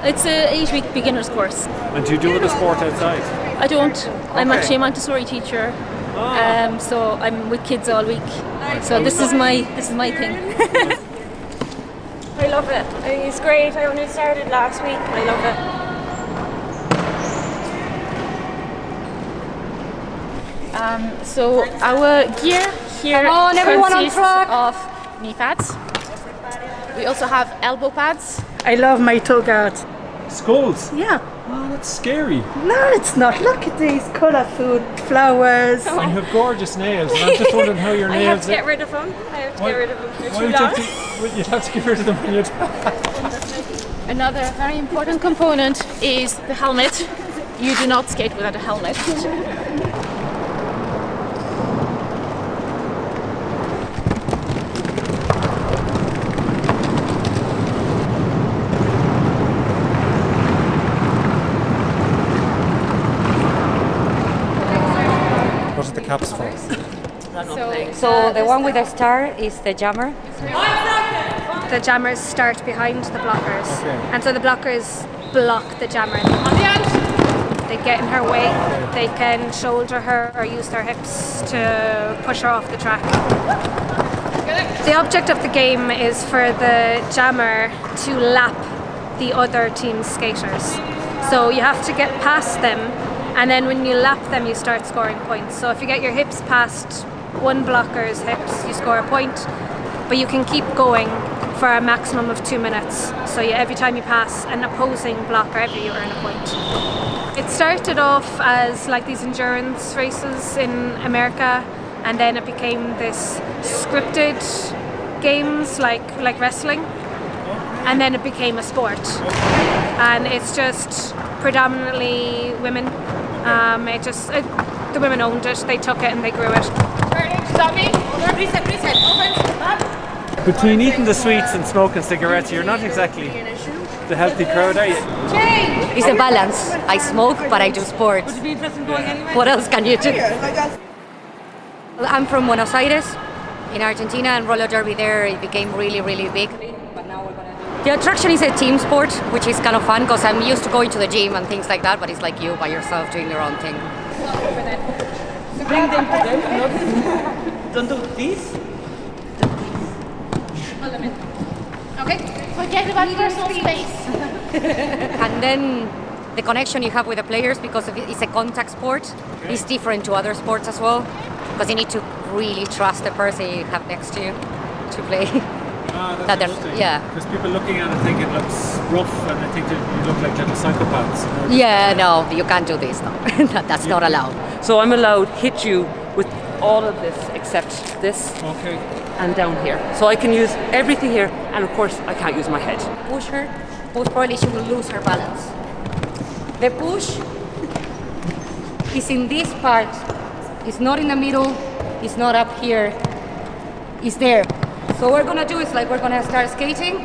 It's a 8-week beginner's course. And do you do the sport outside? I don't. I'm Okay. actually a Montessori teacher. Ah. So I'm with kids all week. So this is my thing. I love it. I think it's great. I only started last week. I love it. So our gear here consists of knee pads. We also have elbow pads. I love my toe guards. Skulls? Yeah. Oh, that's scary. No, it's not. Look at these colourful flowers. And you have gorgeous nails, and I'm just wondering how your I have nails... to get rid of them. They're Why too would long. you'd have to get rid of them when you're... Another very important component is the helmet. You do not skate without a helmet. What are the caps for? So the one with the star is the jammer. The jammers start behind the blockers. Okay. And so the blockers block the jammer. They get in her way. They can shoulder her or use their hips to push her off the track. The object of the game is for the jammer to lap the other team's skaters. So you have to get past them, and then when you lap them you start scoring points. So if you get your hips past one blocker's hips, you score a point, but you can keep going for a maximum of 2 minutes. So every time you pass an opposing blocker, you earn a point. It started off as like these endurance races in America, and then it became this scripted games like wrestling, and then it became a sport. And it's just predominantly women. The women owned it, they took it and they grew it. Between eating the sweets and smoking cigarettes, you're not exactly the healthy crowd, are you? It's a balance. I smoke, but I do sports. What else can you do? I'm from Buenos Aires, in Argentina, and roller derby there it became really, really big. The attraction is a team sport, which is kind of fun because I'm used to going to the gym and things like that, but it's like you by yourself doing your own thing. Bring them to them. Don't do this. Okay. Forget about personal space. And then the connection you have with the players, because it's a contact sport, is different to other sports as well, because you need to really trust the person you have next to you to play. That's interesting. Yeah. Because people looking at it think it looks rough, and they think that you look like little psychopaths. Yeah, no, you can't do this. No. That's not allowed. So I'm allowed hit you with all of this except this Okay. and down here. So I can use everything here, and of course I can't use my head. Push her, most probably she will lose her balance. The push is in this part. It's not in the middle, it's not up here, it's there. So what we're gonna do is like we're gonna start skating,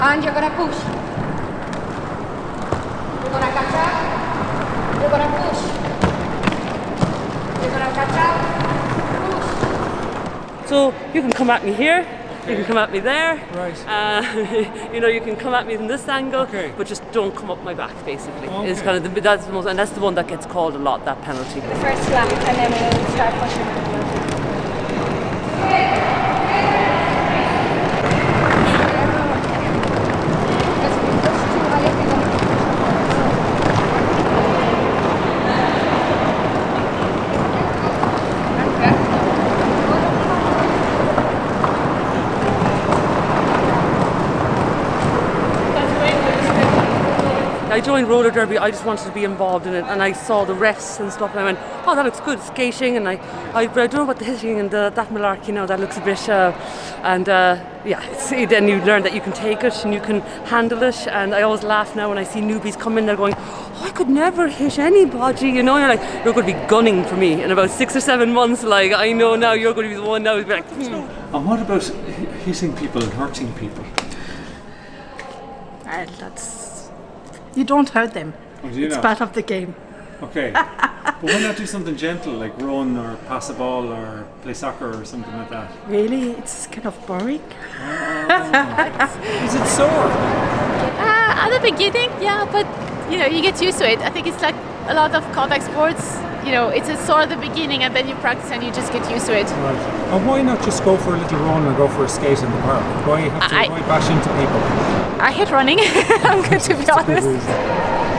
and you're gonna push. You're gonna catch up, you're gonna push. You're gonna catch up, push. So you can come at me here, you can come at me there. Right. You can come at me in this angle, Okay. but just don't come up my back. Basically, Okay. is kind of that's the most, and that's the one that gets called a lot. That penalty. The first lap, and then we'll start pushing. I joined roller derby. I just wanted to be involved in it, and I saw the refs and stuff, and I went, "Oh, that looks good, skating." And I don't know about the hitting and that malarkey. That looks a bit. Then you learn that you can take it and you can handle it. And I always laugh now when I see newbies come in. They're going, "Oh, I could never hit anybody." You're like, "You're going to be gunning for me in about 6 or 7 months." Like, I know now you're going to be the one now who's like. And what about hitting people and hurting people? You don't hurt them. Oh, do you It's not? part of the game. Okay. But why not do something gentle like run or pass a ball or play soccer or something like that? Really? It's kind of boring. Is it sore? At the beginning, yeah, but you get used to it. I think it's like a lot of contact sports. It's a sore at the beginning, and then you practice and you just get used to it. Right. And why not just go for a little run or go for a skate in the park? Why bash into people? I hate running. I'm going to be honest.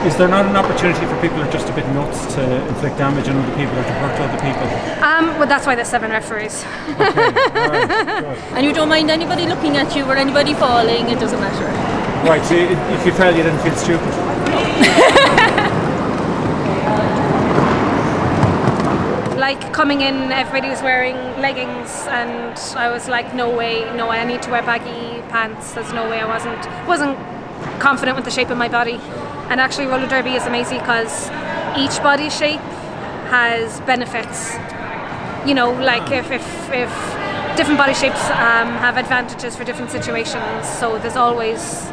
Is there not an opportunity for people who are just a bit nuts to inflict damage on other people or to hurt other people? Well, that's why there's 7 referees. Okay, all right, good. And you don't mind anybody looking at you or anybody falling, it doesn't matter. Right, so if you fell, you didn't feel stupid. Like coming in, everybody was wearing leggings, and I was like, no way, no way, I need to wear baggy pants. There's no way. I wasn't confident with the shape of my body. And actually, roller derby is amazing because each body shape has benefits. Like if different body shapes have advantages for different situations. So there's always,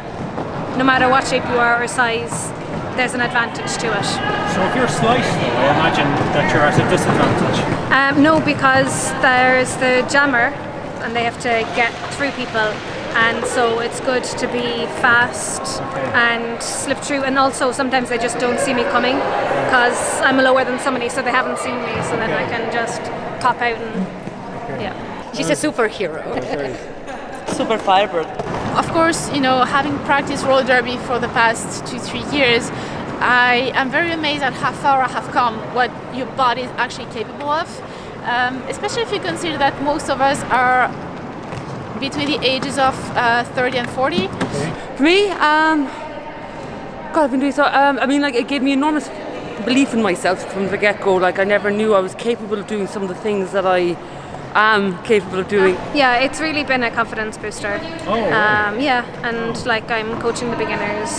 no matter what shape you are or size, there's an advantage to it. So if you're slight, though, I imagine that you're at a disadvantage. No, because there's the jammer, and they have to get through people. And so it's good to be fast and slip through, and also sometimes they just don't see me coming because I'm lower than somebody, so they haven't seen me, so then I can just pop out and yeah. She's a superhero. Super Firebird. Of course, having practiced roller derby for the past 2-3 years, I am very amazed at how far I have come, what your body is actually capable of, especially if you consider that most of us are between the ages of 30 and 40. For me, God, I've been doing so. It gave me enormous belief in myself from the get-go. Like, I never knew I was capable of doing some of the things that I am capable of doing. Yeah, it's really been a confidence booster. Yeah, and like I'm coaching the beginners,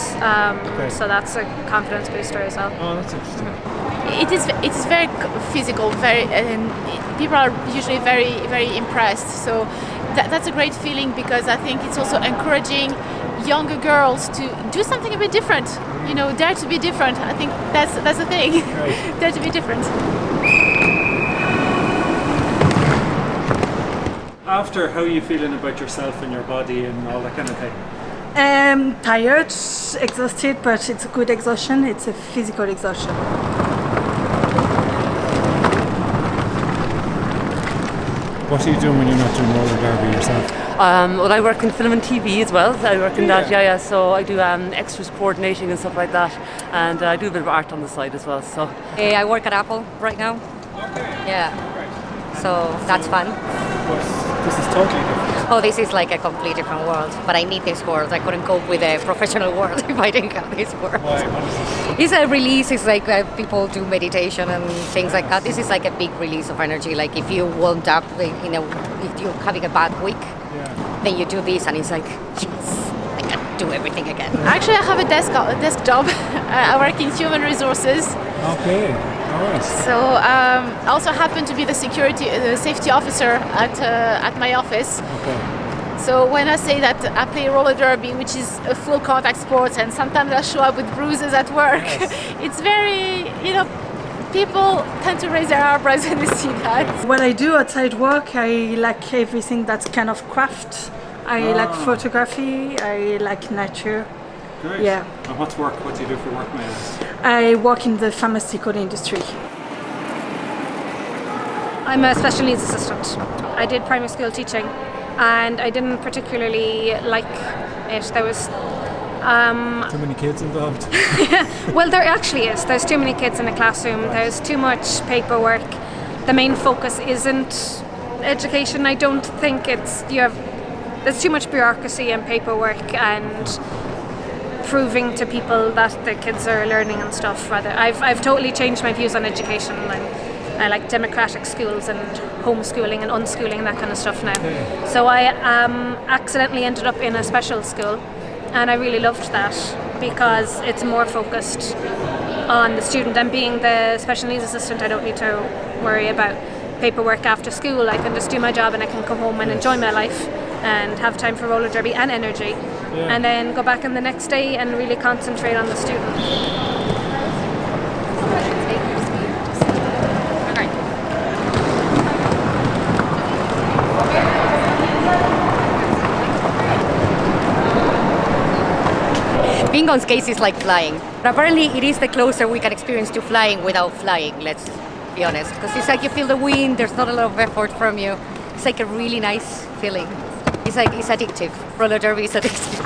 so that's a confidence booster as well. Oh, that's interesting. It is very physical, people are usually very, very impressed. So that's a great feeling because I think it's also encouraging younger girls to do something a bit different. Dare to be different. I think that's the thing. Right. Dare to be different. After, how are you feeling about yourself and your body and all that kind of thing? Tired, exhausted, but it's a good exhaustion. It's a physical exhaustion. What are you doing when you're not doing roller derby yourself? Well, I work in film and TV as well. I work in that, yeah. So I do extras coordinating and stuff like that, and I do a bit of art on the side as well. So I work at Apple right now. Yeah. So that's fun. This is totally different. Oh, this is like a completely different world. But I need this world. I couldn't cope with a professional world if I didn't have this world. Why? What is this? It's a release. It's like people do meditation and things like that. This is like a big release of energy. Like if you wound up, if you're having a bad week, then you do this and it's like, yes, I can do everything again. Actually, I have a desk job. I work in human resources. Okay, alright. So I also happen to be the safety officer at my office. Okay. So when I say that I play roller derby, which is a full contact sport, and sometimes I show up with bruises at work, it's very, people tend to raise their eyebrows when they see that. What I do outside work, I like everything that's kind of craft. I like photography, I like nature. Great. Yeah. And what's work? What do you do for work, may I ask? I work in the pharmaceutical industry. I'm a special needs assistant. I did primary school teaching and I didn't particularly like it. There was Too many kids involved. well, there actually is. There's too many kids in a classroom. There's too much paperwork. The main focus isn't education. I don't think there's too much bureaucracy and paperwork and proving to people that the kids are learning and stuff. Rather, I've totally changed my views on education. I like democratic schools and homeschooling and unschooling and that kind of stuff now. So I accidentally ended up in a special school, and I really loved that because it's more focused on the student. And being the special needs assistant, I don't need to worry about paperwork after school. I can just do my job and I can come home and enjoy my life and have time for roller derby and energy, and then go back in the next day and really concentrate on the student. Being on skates is like flying. But apparently it is the closer we can experience to flying without flying, let's be honest. Because it's like you feel the wind, there's not a lot of effort from you. It's like a really nice feeling. It's addictive. Roller derby is addictive.